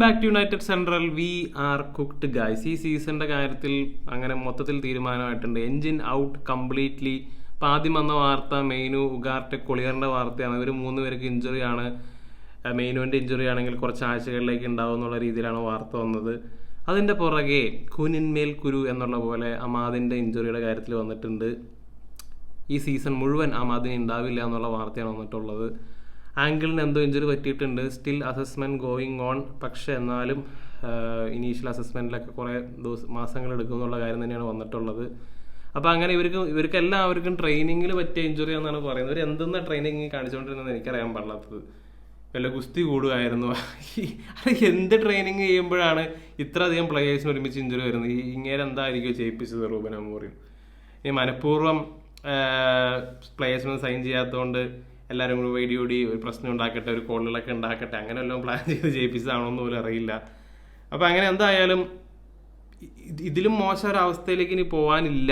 Back to United Central. We are cooked guys. ഈ സീസണിന്റെ കാര്യത്തിൽ അങ്ങനെ മൊത്തത്തിൽ തീരുമാനമായിട്ടുണ്ട്. Engine out completely. ഇപ്പം ആദ്യം വന്ന വാർത്ത മെയിനു ഉഗാർട്ടെ കൊളിയറിന്റെ വാർത്തയാണ്. ഇവർ 3 പേർക്ക് ഇഞ്ചുറിയാണ്. മെയിനുവിന്റെ ഇഞ്ചുറി ആണെങ്കിൽ കുറച്ച് ആഴ്ചകളിലേക്ക് ഉണ്ടാവും എന്നുള്ള രീതിയിലാണ് വാർത്ത വന്നത്. അതിന്റെ പുറകെ കുനിന്മേൽ കുരു എന്നുള്ള പോലെ അമാദിന്റെ ഇഞ്ചുറിയുടെ കാര്യത്തിൽ വന്നിട്ടുണ്ട്. ഈ സീസൺ മുഴുവൻ അമാദിന് ഉണ്ടാവില്ല എന്നുള്ള വാർത്തയാണ് വന്നിട്ടുള്ളത്. ആങ്കിളിന് എന്തോ ഇഞ്ചുറി പറ്റിയിട്ടുണ്ട്. Still assessment going on. പക്ഷേ എന്നാലും ഇനീഷ്യൽ അസസ്മെൻറ്റിലൊക്കെ കുറേ മാസങ്ങൾ എടുക്കും എന്നുള്ള കാര്യം തന്നെയാണ് വന്നിട്ടുള്ളത്. അപ്പോൾ അങ്ങനെ ഇവർക്ക് എല്ലാവർക്കും ട്രെയിനിങ്ങിൽ പറ്റിയ ഇഞ്ചുറി എന്നാണ് പറയുന്നത്. ഇവർ എന്തെന്ന ട്രെയിനിങ് കാണിച്ചുകൊണ്ടിരുന്നത് എനിക്കറിയാൻ പാടില്ലാത്തത്. വല്ല ഗുസ്തി കൂടുമായിരുന്നു. എന്ത് ട്രെയിനിങ് ചെയ്യുമ്പോഴാണ് ഇത്ര അധികം പ്ലേയേഴ്സിന് ഒരുമിച്ച് ഇഞ്ചുറി വരുന്നത്? ഇങ്ങനെ എന്തായിരിക്കും ചെയ്യിപ്പിച്ചത് റൂബൻ അമോറിം? ഈ മനഃപൂർവ്വം പ്ലേയേഴ്സിനൊന്നും സൈൻ ചെയ്യാത്തതുകൊണ്ട് എല്ലാവരും കൂടി വേടിയോടി ഒരു പ്രശ്നം ഉണ്ടാക്കട്ടെ, ഒരു കോളുകളൊക്കെ ഉണ്ടാക്കട്ടെ, അങ്ങനെ വല്ലതും പ്ലാൻ ചെയ്ത് ജയിപ്പിച്ചതാണോന്ന് പോലും അറിയില്ല. അപ്പം അങ്ങനെ എന്തായാലും ഇതിലും മോശം ഒരു അവസ്ഥയിലേക്ക് ഇനി പോകാനില്ല.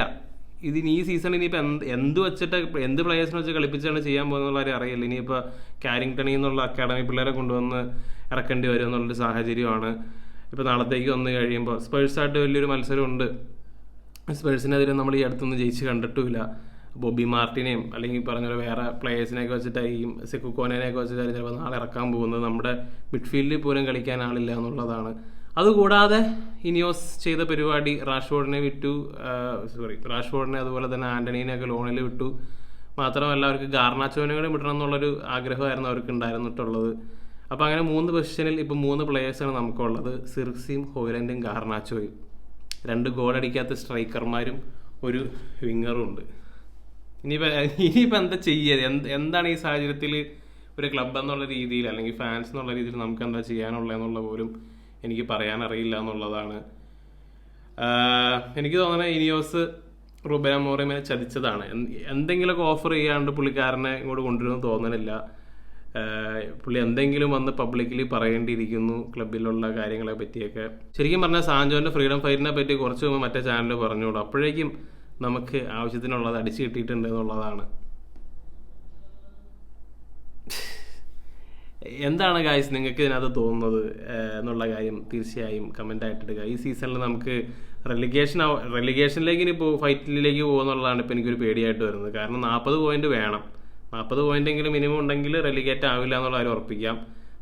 ഈ സീസൺ ഇനിയിപ്പോൾ എന്ത് വെച്ചിട്ട് എന്ത് പ്ലേയേഴ്സിനെ വെച്ച് കളിപ്പിച്ചാണ് ചെയ്യാൻ പോകുന്നുള്ള കാര്യം അറിയില്ല. ഇനിയിപ്പോൾ കാരിങ്ടണിൽ നിന്നുള്ള അക്കാഡമി പിള്ളേരെ കൊണ്ടുവന്ന് ഇറക്കേണ്ടി വരും എന്നുള്ളൊരു സാഹചര്യമാണ്. ഇപ്പോൾ നാളത്തേക്ക് വന്ന് കഴിയുമ്പോൾ സ്പേഴ്സായിട്ട് വലിയൊരു മത്സരമുണ്ട്. സ്പേഴ്സിനെതിരെ നമ്മൾ ഈ അടുത്തൊന്നും ജയിച്ച് കണ്ടിട്ടുമില്ല. ബോബി മാർട്ടിനെയും അല്ലെങ്കിൽ പറഞ്ഞ വേറെ പ്ലേയേഴ്സിനെയൊക്കെ വെച്ചിട്ടായിരിക്കും, സെക്കുക്കോനെയൊക്കെ വെച്ചിട്ടായിരിക്കും ചിലപ്പോൾ നാളെ ഇറക്കാൻ പോകുന്നത്. നമ്മുടെ മിഡ്ഫീൽഡിൽ പോലും കളിക്കാൻ ആളില്ല എന്നുള്ളതാണ്. അതുകൂടാതെ ഇനിയോസ് ചെയ്ത പരിപാടി റാഷ്ഫോർഡിനെ അതുപോലെ തന്നെ ആന്റണീനെയൊക്കെ ലോണിൽ വിട്ടു. മാത്രമല്ല അവർക്ക് ഗാർനാച്ചോനെ കൂടെ വിടണം എന്നുള്ളൊരു ആഗ്രഹമായിരുന്നു അവർക്ക് ഉണ്ടായിരുന്നിട്ടുള്ളത്. അപ്പോൾ അങ്ങനെ 3 പൊസിഷനിൽ ഇപ്പോൾ 3 പ്ലേയേഴ്സാണ് നമുക്കുള്ളത്. സിർക്സിയും ഹോയ്ലൻഡും ഗാർനാച്ചോയും. 2 ഗോളടിക്കാത്ത സ്ട്രൈക്കർമാരും ഒരു വിങ്ങറും ഉണ്ട്. ഇനിയിപ്പോൾ എന്താ ചെയ്യുക? എന്താണ് ഈ സാഹചര്യത്തിൽ ഒരു ക്ലബ് എന്നുള്ള രീതിയിൽ അല്ലെങ്കിൽ ഫാൻസ് എന്നുള്ള രീതിയിൽ നമുക്ക് എന്താ ചെയ്യാനുള്ളതെന്നുള്ള പോലും എനിക്ക് പറയാനറിയില്ല എന്നുള്ളതാണ്. എനിക്ക് തോന്നുന്നത് ഇനിയോസ് റൂബൻ അമോറിമിനെ ചതിച്ചതാണ്. എന്തെങ്കിലുമൊക്കെ ഓഫർ ചെയ്യാണ്ട് പുള്ളിക്കാരനെ ഇങ്ങോട്ട് കൊണ്ടുവരുമെന്ന് തോന്നണില്ല. പുള്ളി എന്തെങ്കിലും വന്ന് പബ്ലിക്കലി പറയേണ്ടിയിരിക്കുന്നു ക്ലബിലുള്ള കാര്യങ്ങളെ പറ്റിയൊക്കെ. ശരിക്കും പറഞ്ഞാൽ സാൻജോന്റെ ഫ്രീഡം ഫൈറ്റിനെ പറ്റി കുറച്ച് മുമ്പ് മറ്റേ ചാനലിൽ പറഞ്ഞുകൂടും. അപ്പോഴേക്കും നമുക്ക് ആവശ്യത്തിനുള്ളത് അടിച്ചു കിട്ടിയിട്ടുണ്ട് എന്നുള്ളതാണ്. എന്താണ് ഗായ്സ് നിങ്ങൾക്ക് ഇതിനകത്ത് തോന്നുന്നത് എന്നുള്ള കാര്യം തീർച്ചയായും കമൻ്റായിട്ടിടുക. ഈ സീസണിൽ നമുക്ക് റെലിഗേഷനിലേക്ക് ഇനി ഫൈറ്റിലേക്ക് പോകുന്നുള്ളതാണ് ഇപ്പോൾ എനിക്കൊരു പേടിയായിട്ട് വരുന്നത്. കാരണം 40 പോയിന്റ് വേണം. 40 പോയിന്റെങ്കിലും മിനിമം ഉണ്ടെങ്കിൽ റെലിഗേറ്റ് ആവില്ല എന്നുള്ള കാര്യം ഉറപ്പിക്കാം.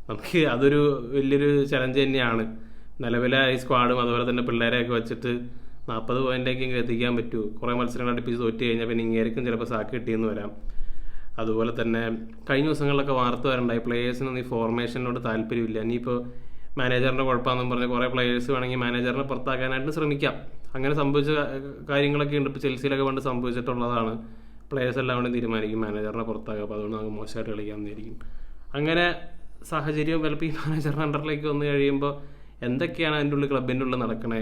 നമുക്ക് അതൊരു വലിയൊരു ചലഞ്ച് തന്നെയാണ്. നിലവിലെ ഈ സ്ക്വാഡും അതുപോലെ തന്നെ പിള്ളേരെയൊക്കെ വെച്ചിട്ട് 40 പോയിന്റേക്കെങ്കിലും എത്തിക്കാൻ പറ്റൂ. കുറേ മത്സരങ്ങൾ അടുപ്പിച്ച് തോറ്റ് കഴിഞ്ഞാൽ പിന്നെ ഇങ്ങേർക്കും ചിലപ്പോൾ സാക്ക് കിട്ടിയെന്ന് വരാം. അതുപോലെ തന്നെ കഴിഞ്ഞ ദിവസങ്ങളിലൊക്കെ വാർത്ത വരണ്ടായി പ്ലേയേഴ്സിനൊന്നും ഈ ഫോർമേഷനോട് താല്പര്യമില്ല. ഇനിയിപ്പോൾ മാനേജറിൻ്റെ കുഴപ്പമാണെന്ന് പറഞ്ഞാൽ കുറേ പ്ലേയേഴ്സ് വേണമെങ്കിൽ മാനേജറിനെ പുറത്താക്കാനായിട്ട് ശ്രമിക്കാം. അങ്ങനെ സംഭവിച്ച കാര്യങ്ങളൊക്കെ ഉണ്ട്. ഇപ്പോൾ ചെൽസിയിലൊക്കെ പണ്ട് സംഭവിച്ചിട്ടുള്ളതാണ്. പ്ലേയേഴ്സ് എല്ലാം കൂടെ തീരുമാനിക്കും മാനേജറിനെ പുറത്താക്കുക, അപ്പോൾ അതുകൊണ്ട് നമുക്ക് മോശമായിട്ട് കളിക്കാമെന്നായിരിക്കും. അങ്ങനെ സാഹചര്യം ചിലപ്പോൾ ഈ മാനേജറിൻ്റെ അണ്ടറിലേക്ക് വന്നു കഴിയുമ്പോൾ എന്തൊക്കെയാണ് അതിൻ്റെ ഉള്ളിൽ ക്ലബിൻ്റെ ഉള്ളിൽ നടക്കണേ,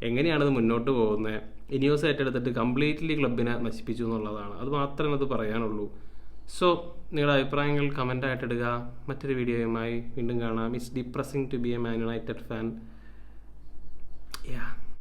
എങ്ങനെയാണത് മുന്നോട്ട് പോകുന്നത്? ഇനിയോസ് ഏറ്റെടുത്തിട്ട് കംപ്ലീറ്റ്ലി ക്ലബിനെ നശിപ്പിച്ചു എന്നുള്ളതാണ്. അത് മാത്രമേ അത് പറയാനുള്ളൂ. സോ നിങ്ങളുടെ അഭിപ്രായങ്ങൾ കമൻ്റായിട്ടിടുക. മറ്റൊരു വീഡിയോയുമായി വീണ്ടും കാണാം. It's depressing to be a Man United fan.